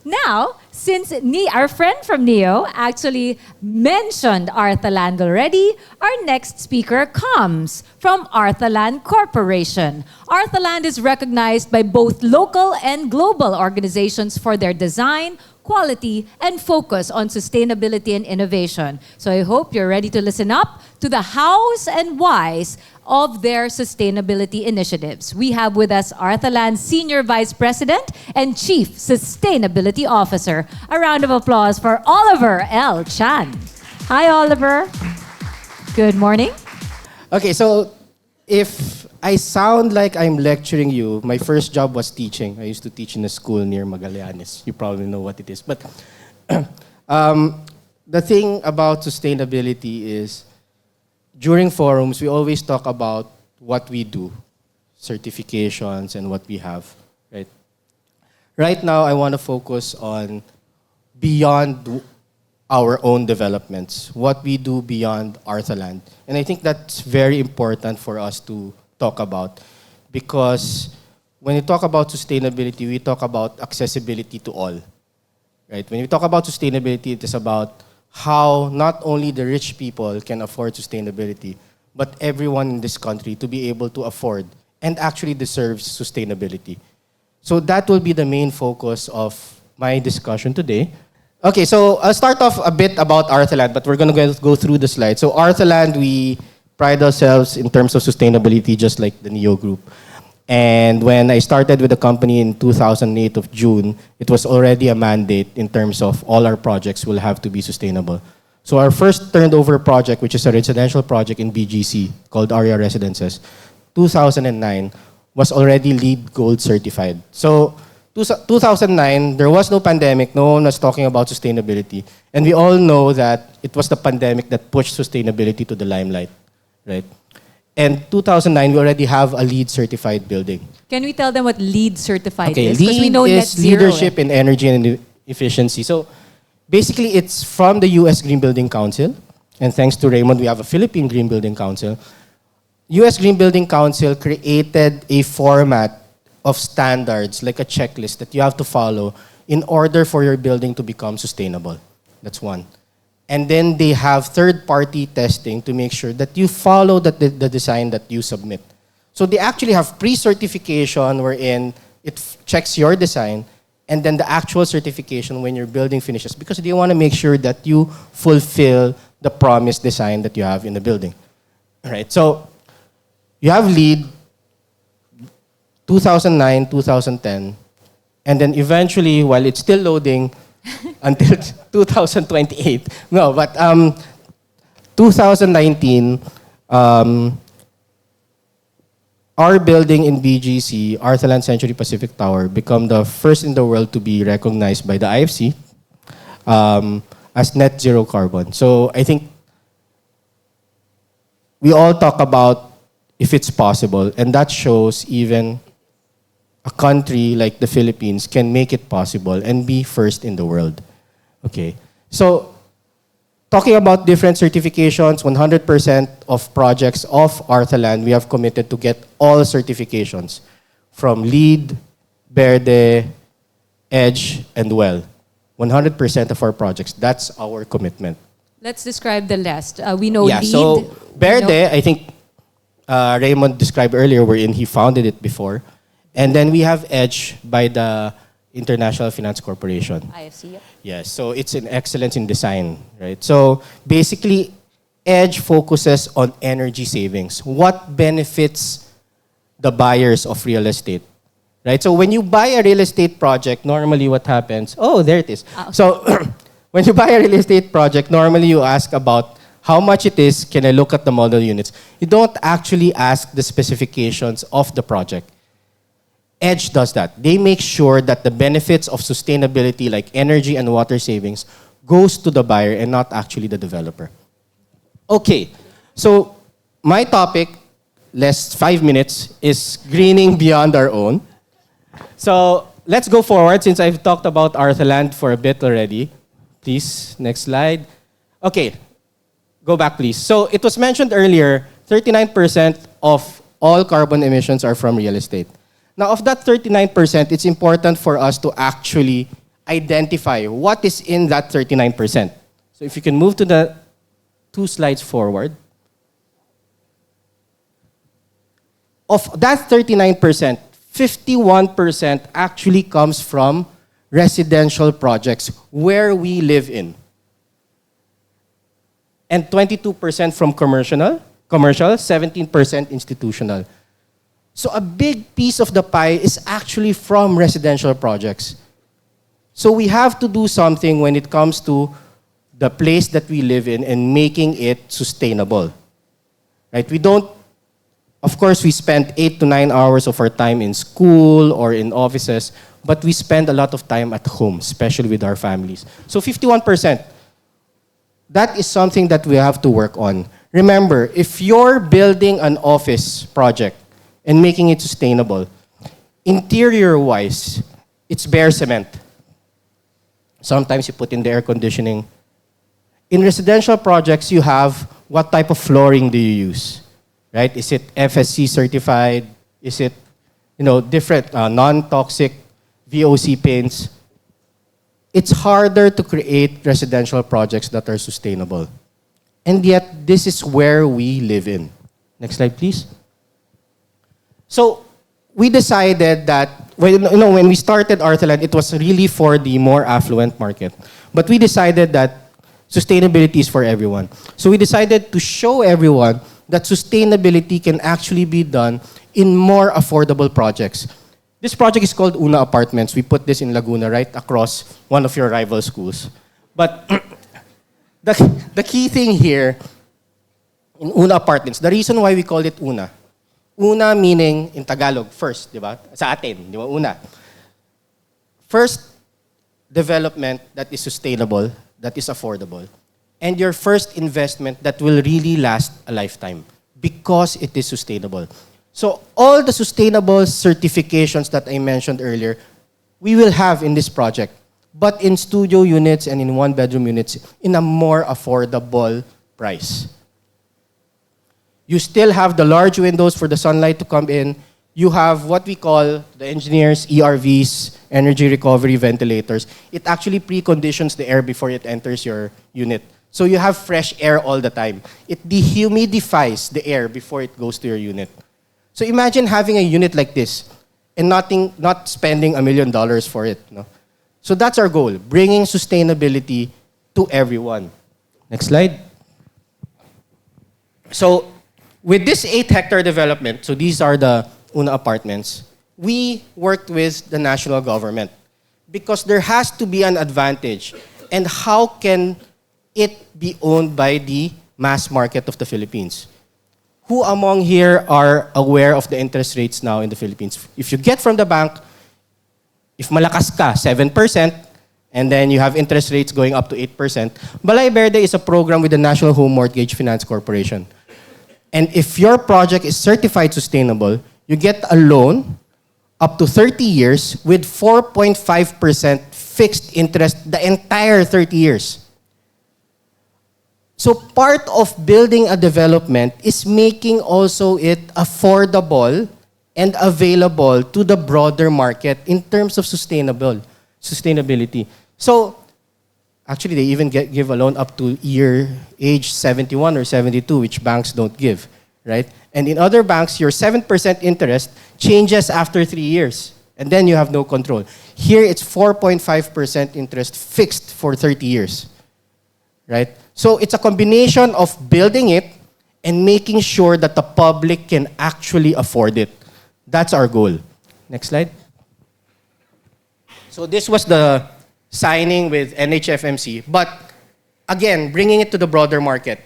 Now, since our friend from NEO actually mentioned Arthaland already, our next speaker comes from Arthaland Corporation. Arthaland is recognized by both local and global organizations for their design, quality, and focus on sustainability and innovation. So I hope you're ready to listen up to the hows and whys of their sustainability initiatives. We have with us Arthaland's Senior Vice President and Chief Sustainability Officer. A round of applause for Oliver L. Chan. Hi, Oliver. Good morning. Okay, so if I sound like I'm lecturing you, my first job was teaching. I used to teach in a school near Magallanes. You probably know what it is. But the thing about sustainability is, during forums, we always talk about what we do, certifications and what we have, right? Right now, I want to focus on beyond our own developments, what we do beyond Arthaland. And I think that's very important for us to talk about, because when we talk about sustainability, we talk about accessibility to all, right? When we talk about sustainability, it is about how not only the rich people can afford sustainability, but everyone in this country to be able to afford and actually deserves sustainability. So that will be the main focus of my discussion today. Okay, so I'll start off a bit about Arthaland, but we're going to go through the slides. So Arthaland, we pride ourselves in terms of sustainability, just like the NEO Group. And when I started with the company in 2008 of June, it was already a mandate in terms of all our projects will have to be sustainable. So our first turnover project, which is a residential project in BGC called Aria Residences, 2009, was already LEED Gold certified. So 2009, there was no pandemic, no one was talking about sustainability. And we all know that it was the pandemic that pushed sustainability to the limelight, right? And 2009, we already have a LEED certified building. Can we tell them what LEED certified Okay, is? Because we LEED know net is zero. leadership in energy and efficiency. So basically, it's from the US Green Building Council. And thanks to Raymond, we have a Philippine Green Building Council. US Green Building Council created a format of standards, like a checklist that you have to follow in order for your building to become sustainable. That's one. And then they have third-party testing to make sure that you follow the design that you submit. So they actually have pre-certification wherein it checks your design, and then the actual certification when your building finishes, because they want to make sure that you fulfill the promised design that you have in the building. All right, so you have LEED, 2009, 2010, and then eventually, while it's still loading, until 2028. No, but 2019, our building in BGC, Arthaland Century Pacific Tower, become the first in the world to be recognized by the IFC as net zero carbon. So I think we all talk about if it's possible, and that shows even a country like the Philippines can make it possible and be first in the world. Okay, so talking about different certifications, 100% of projects of Arthaland, we have committed to get all certifications from LEED, Verde, EDGE, and WELL. 100% of our projects, that's our commitment. Let's describe the list. We know LEED. So Verde, I think Raymond described earlier, wherein he founded it before. And then we have EDGE by the International Finance Corporation. IFC, yep. Yes, so it's an excellence in design, right? So basically, EDGE focuses on energy savings. What benefits the buyers of real estate, right? So when you buy a real estate project, normally what happens? Oh, there it is. Okay. So when you buy a real estate project, normally you ask about how much it is, can I look at the model units? You don't actually ask the specifications of the project. EDGE does that. They make sure that the benefits of sustainability, like energy and water savings, goes to the buyer and not actually the developer. Okay, so my topic, last 5 minutes, is greening beyond our own. So let's go forward since I've talked about Arthaland for a bit already. Please, next slide. Okay, go back please. So it was mentioned earlier, 39% of all carbon emissions are from real estate. Now, of that 39%, it's important for us to actually identify what is in that 39%. So if you can move to the 2 slides forward. Of that 39%, 51% actually comes from residential projects where we live in. And 22% from commercial, 17% institutional. So a big piece of the pie is actually from residential projects. So we have to do something when it comes to the place that we live in and making it sustainable. Right? We don't, of course, we spend 8 to 9 hours of our time in school or in offices, but we spend a lot of time at home, especially with our families. So 51%, that is something that we have to work on. Remember, if you're building an office project and making it sustainable, interior-wise, it's bare cement. Sometimes you put in the air conditioning. In residential projects, you have what type of flooring do you use? Right? Is it FSC certified? Is it, different non-toxic VOC paints? It's harder to create residential projects that are sustainable. And yet, this is where we live in. Next slide, please. So, we decided that, when we started Arthaland, it was really for the more affluent market. But we decided that sustainability is for everyone. So we decided to show everyone that sustainability can actually be done in more affordable projects. This project is called Una Apartments. We put this in Laguna, right across one of your rival schools. But the key thing here in Una Apartments, the reason why we call it Una meaning in Tagalog, first, di ba? Sa atin, di ba? Una. First development that is sustainable, that is affordable. And your first investment that will really last a lifetime because it is sustainable. So all the sustainable certifications that I mentioned earlier, we will have in this project, but in studio units and in one-bedroom units in a more affordable price. You still have the large windows for the sunlight to come in. You have what we call the engineers, ERVs, energy recovery ventilators. It actually preconditions the air before it enters your unit. So you have fresh air all the time. It dehumidifies the air before it goes to your unit. So imagine having a unit like this and not spending $1 million for it. No? So that's our goal, bringing sustainability to everyone. Next slide. So with this 8-hectare development, so these are the Una Apartments, we worked with the national government because there has to be an advantage. And how can it be owned by the mass market of the Philippines? Who among here are aware of the interest rates now in the Philippines? If you get from the bank, if malakas ka, 7%, and then you have interest rates going up to 8%, Balay Verde is a program with the National Home Mortgage Finance Corporation. And if your project is certified sustainable, you get a loan up to 30 years with 4.5% fixed interest the entire 30 years. So part of building a development is making also it affordable and available to the broader market in terms of sustainability. So actually, they even give a loan up to age 71 or 72, which banks don't give, right? And in other banks, your 7% interest changes after 3 years, and then you have no control. Here, it's 4.5% interest fixed for 30 years, right? So it's a combination of building it and making sure that the public can actually afford it. That's our goal. Next slide. So this was the signing with NHFMC, but again, bringing it to the broader market.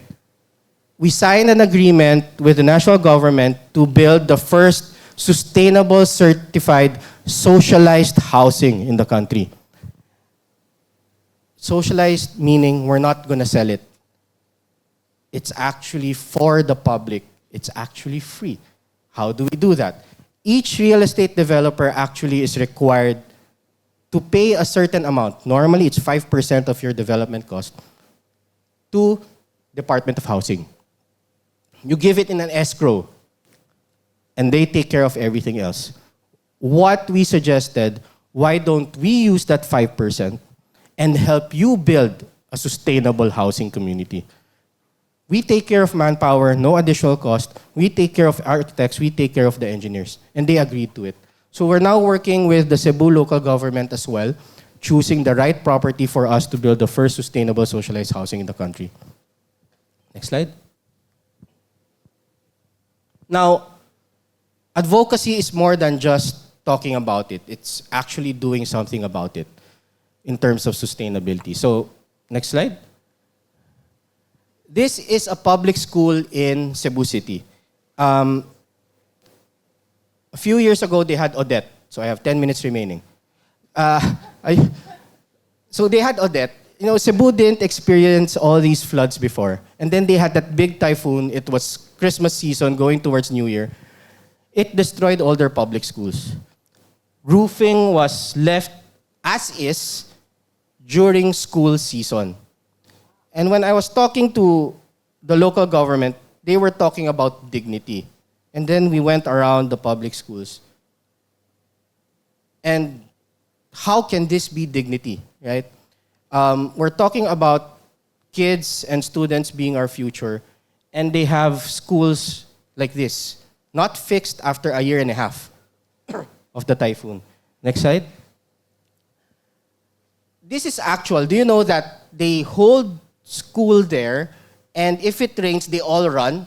We signed an agreement with the national government to build the first sustainable certified socialized housing in the country. Socialized meaning we're not going to sell it. It's actually for the public. It's actually free. How do we do that? Each real estate developer actually is required to pay a certain amount. Normally, it's 5% of your development cost to Department of Housing. You give it in an escrow, and they take care of everything else. What we suggested why don't we use that 5% and help you build a sustainable housing community? We take care of manpower, no additional cost. We take care of architects, we take care of the engineers. And they agreed to it. So we're now working with the Cebu local government as well, choosing the right property for us to build the first sustainable socialized housing in the country. Next slide. Now, advocacy is more than just talking about it. It's actually doing something about it in terms of sustainability. So, next slide. This is a public school in Cebu City. A few years ago, they had Odette. So I have 10 minutes remaining. So they had Odette. You know, Cebu didn't experience all these floods before. And then they had that big typhoon. It was Christmas season going towards New Year. It destroyed all their public schools. Roofing was left as is during school season. And when I was talking to the local government, they were talking about dignity. And then we went around the public schools. And how can this be dignity, right? We're talking about kids and students being our future, and they have schools like this, not fixed after a year and a half of the typhoon. Next slide. This is actual. Do you know that they hold school there, and if it rains, they all run?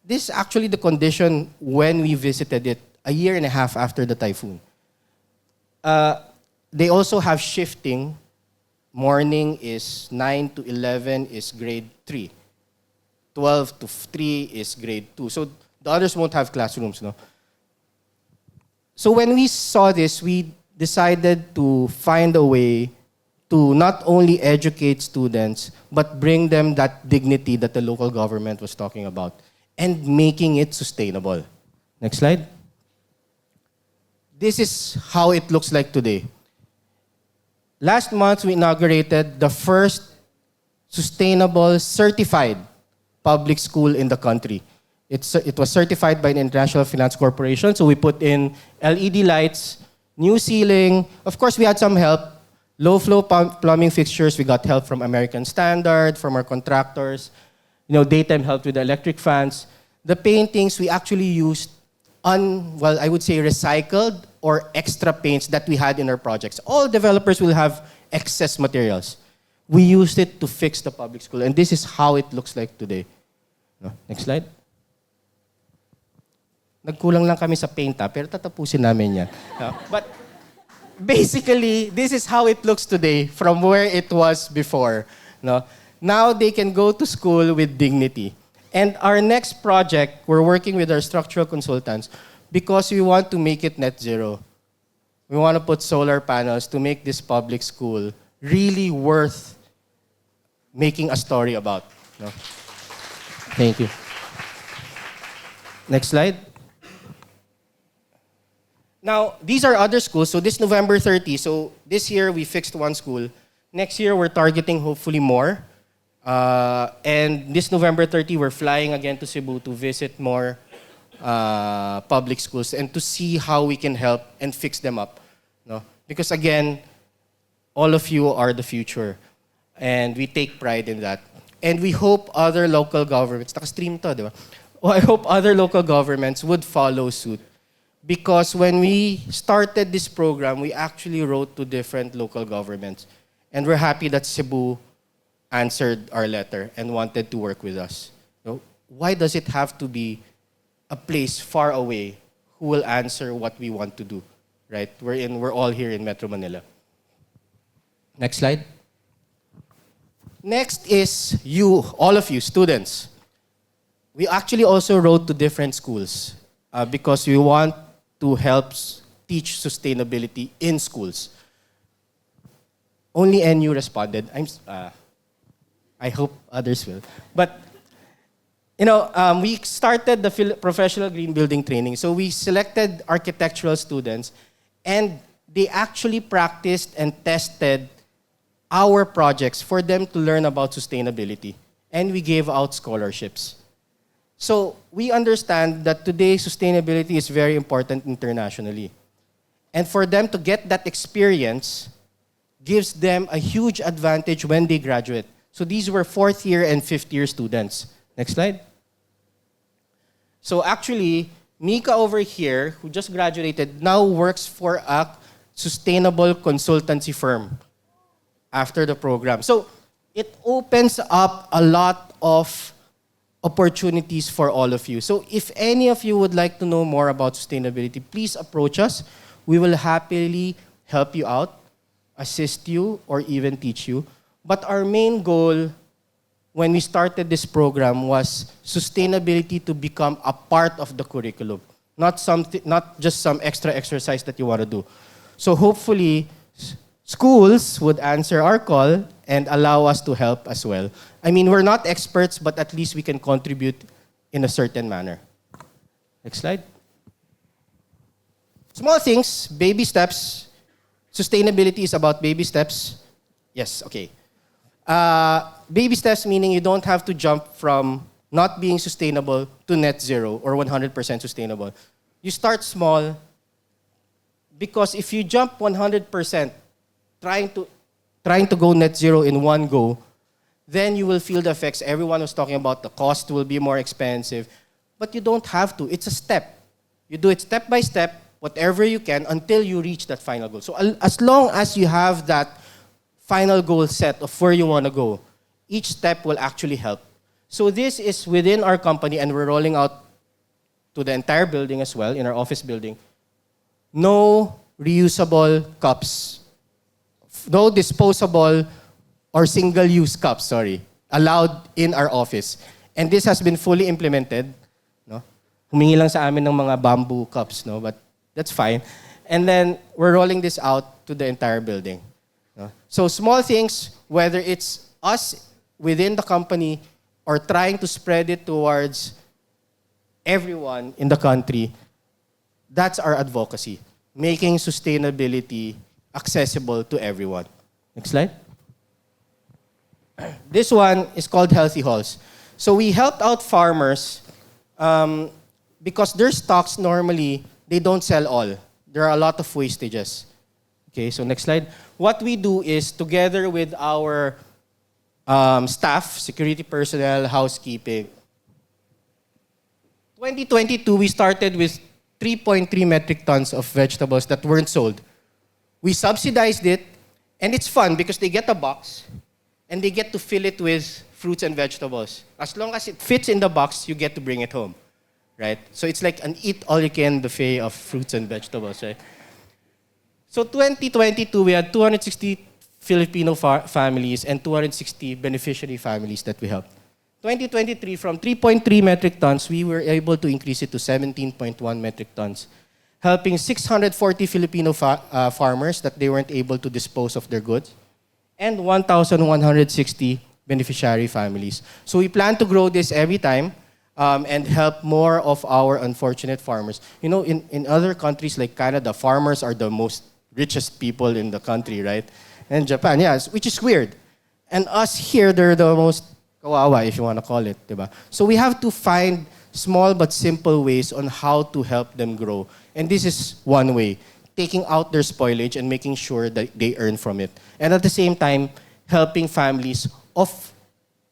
This is actually the condition when we visited it a year and a half after the typhoon. They also have shifting. Morning is 9 to 11 is grade 3. 12 to 3 is grade 2. So the others won't have classrooms, no? So when we saw this, we decided to find a way to not only educate students, but bring them that dignity that the local government was talking about and making it sustainable. Next slide. This is how it looks like today. Last month, we inaugurated the first sustainable certified public school in the country. It was certified by the International Finance Corporation, so we put in LED lights, new ceiling. Of course, we had some help. Low-flow plumbing fixtures, we got help from American Standard, from our contractors. You know, daytime help with the electric fans. The paintings, we actually used I would say recycled or extra paints that we had in our projects. All developers will have excess materials. We used it to fix the public school, and this is how it looks like today. No? Next slide. Nagkulang lang kami sa paint, pero tatapusin namin yan. No? But basically, this is how it looks today from where it was before. No? Now they can go to school with dignity. And our next project, we're working with our structural consultants because we want to make it net zero. We want to put solar panels to make this public school really worth making a story about. No? Thank you. Next slide. Now, these are other schools. So this November 30, so this year we fixed one school. Next year we're targeting hopefully more. And this November 30, we're flying again to Cebu to visit more public schools and to see how we can help and fix them up. No? Because again, all of you are the future. And we take pride in that. And we hope other local governments, naka-stream to, di ba? I hope other local governments would follow suit. Because when we started this program, we actually wrote to different local governments. And we're happy that Cebu answered our letter and wanted to work with us. You know, why does it have to be a place far away who will answer what we want to do? Right? We're all here in Metro Manila. Next slide. Next is you, all of you, students. We actually also wrote to different schools because we want to help teach sustainability in schools. Only NU responded. I hope others will. But, you know, we started the professional green building training. So we selected architectural students, and they actually practiced and tested our projects for them to learn about sustainability. And we gave out scholarships. So we understand that today sustainability is very important internationally. And for them to get that experience gives them a huge advantage when they graduate. So these were fourth year and fifth year students. Next slide. So actually, Mika over here, who just graduated, now works for a sustainable consultancy firm after the program. So it opens up a lot of opportunities for all of you. So if any of you would like to know more about sustainability, please approach us. We will happily help you out, assist you, or even teach you. But our main goal when we started this program was sustainability to become a part of the curriculum, not just some extra exercise that you want to do. So hopefully, schools would answer our call and allow us to help as well. I mean, we're not experts, but at least we can contribute in a certain manner. Next slide. Small things, baby steps. Sustainability is about baby steps. Yes, okay. Baby steps meaning you don't have to jump from not being sustainable to net zero or 100% sustainable. You start small because if you jump 100%, trying to go net zero in one go, then you will feel the effects. Everyone was talking about the cost will be more expensive, but you don't have to. It's a step. You do it step by step, whatever you can, until you reach that final goal. So as long as you have that final goal set of where you want to go, each step will actually help. So this is within our company, and we're rolling out to the entire building as well, in our office building. No reusable cups. No disposable or single-use cups, allowed in our office. And this has been fully implemented. No? Humingi lang sa amin ng mga bamboo cups, no? But that's fine. And then we're rolling this out to the entire building. No? So small things, whether it's us within the company or trying to spread it towards everyone in the country, that's our advocacy. Making sustainability accessible to everyone. Next slide. This one is called Healthy Halls. So we helped out farmers because their stocks normally, they don't sell all. There are a lot of wastages. Okay, so next slide. What we do is together with our staff, security personnel, housekeeping, 2022, we started with 3.3 metric tons of vegetables that weren't sold. We subsidized it, and it's fun because they get a box, and they get to fill it with fruits and vegetables. As long as it fits in the box, you get to bring it home, right? So it's like an eat-all-you-can buffet of fruits and vegetables, right? So 2022, we had 260 Filipino families and 260 beneficiary families that we helped. 2023, from 3.3 metric tons, we were able to increase it to 17.1 metric tons, helping 640 Filipino farmers that they weren't able to dispose of their goods, and 1,160 beneficiary families. So we plan to grow this every time and help more of our unfortunate farmers. You know, in other countries like Canada, farmers are the most richest people in the country, right? And Japan, yes, which is weird. And us here, they're the most kawawa, if you want to call it, diba? So we have to find small but simple ways on how to help them grow. And this is one way, taking out their spoilage and making sure that they earn from it. And at the same time, helping families of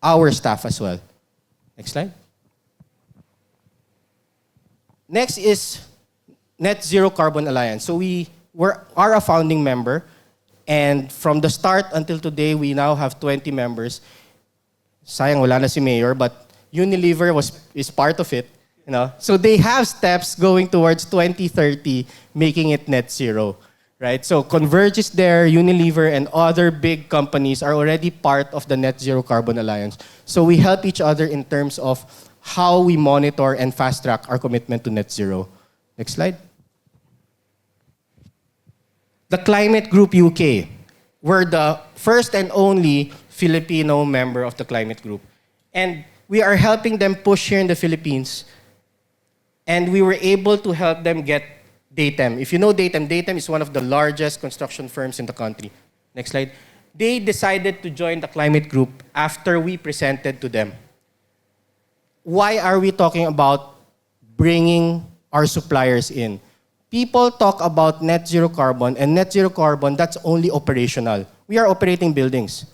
our staff as well. Next slide. Next is Net Zero Carbon Alliance. So we are a founding member, and from the start until today, we now have 20 members. Sayang wala na si Mayor, but Unilever is part of it. You know? So they have steps going towards 2030, making it net zero. Right? So Converge is there, Unilever, and other big companies are already part of the Net Zero Carbon Alliance. So we help each other in terms of how we monitor and fast-track our commitment to net zero. Next slide. The Climate Group UK. We're the first and only Filipino member of the Climate Group. And we are helping them push here in the Philippines. And we were able to help them get Datem. If you know Datem, Datem is one of the largest construction firms in the country. Next slide. They decided to join the Climate Group after we presented to them. Why are we talking about bringing our suppliers in? People talk about net zero carbon, and net zero carbon, that's only operational. We are operating buildings.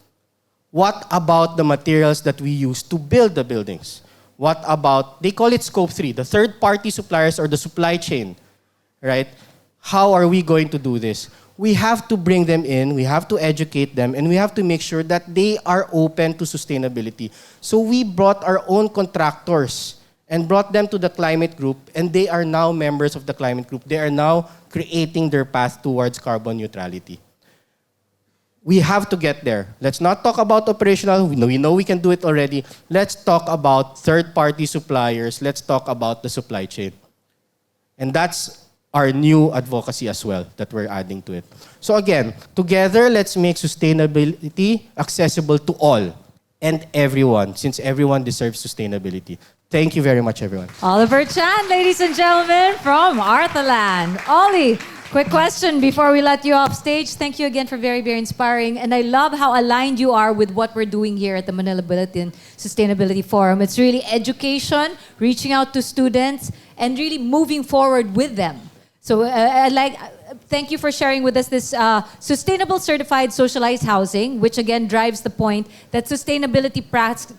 What about the materials that we use to build the buildings? What about, they call it scope 3, the third-party suppliers or the supply chain, right? How are we going to do this? We have to bring them in, we have to educate them, and we have to make sure that they are open to sustainability. So we brought our own contractors and brought them to the climate group, and they are now members of the climate group. They are now creating their path towards carbon neutrality. We have to get there. Let's not talk about operational. We know we can do it already. Let's talk about third-party suppliers. Let's talk about the supply chain. And that's our new advocacy as well that we're adding to it. So again, together, let's make sustainability accessible to all and everyone, since everyone deserves sustainability. Thank you very much, everyone. Oliver Chan, ladies and gentlemen, from Arthaland. Ollie, quick question before we let you off stage. Thank you again for very, very inspiring. And I love how aligned you are with what we're doing here at the Manila Bulletin Sustainability Forum. It's really education, reaching out to students, and really moving forward with them. So thank you for sharing with us this sustainable certified socialized housing, which again drives the point that sustainability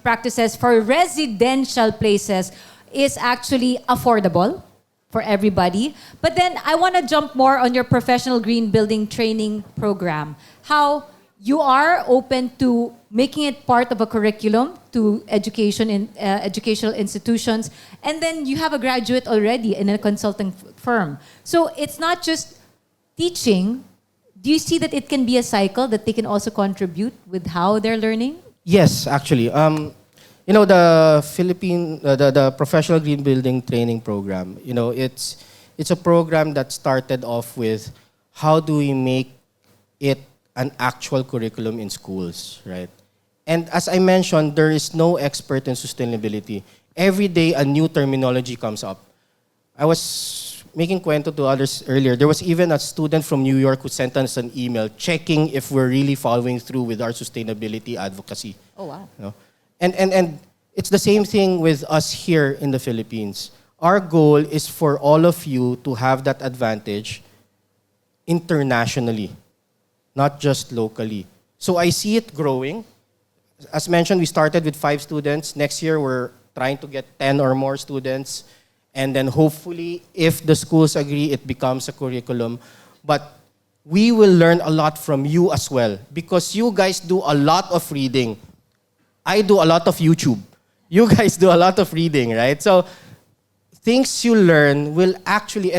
practices for residential places is actually affordable for everybody. But then I want to jump more on your professional green building training program. How you are open to making it part of a curriculum to education in educational institutions, and then you have a graduate already in a consulting firm. So it's not just teaching. Do you see that it can be a cycle that they can also contribute with how they're learning? Yes, actually. You know, the professional green building training program, you know, it's a program that started off with how do we make it an actual curriculum in schools, right? And as I mentioned, there is no expert in sustainability. Every day, a new terminology comes up. I was making kwento to others earlier. There was even a student from New York who sent us an email checking if we're really following through with our sustainability advocacy. Oh, wow. You know? And it's the same thing with us here in the Philippines. Our goal is for all of you to have that advantage internationally, not just locally. So I see it growing. As mentioned, we started with 5 students. Next year, we're trying to get 10 or more students. And then hopefully, if the schools agree, it becomes a curriculum. But we will learn a lot from you as well, because you guys do a lot of reading. I do a lot of YouTube. You guys do a lot of reading, right? So things you learn will actually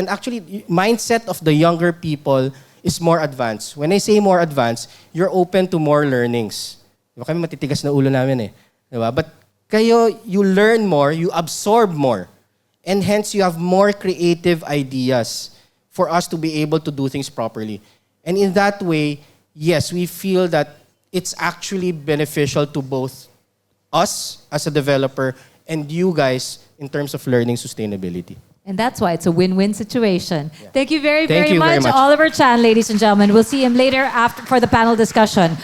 mindset of the younger people is more advanced. When I say more advanced, you're open to more learnings. Diba? Kami matitigas na ulo namin eh. Diba? But kayo, you learn more, you absorb more. And hence, you have more creative ideas for us to be able to do things properly. And in that way, yes, we feel that it's actually beneficial to both us as a developer and you guys in terms of learning sustainability. And that's why it's a win-win situation. Yeah. Thank you very Thank you very much, much. Oliver Chan, ladies and gentlemen. We'll see him later for the panel discussion.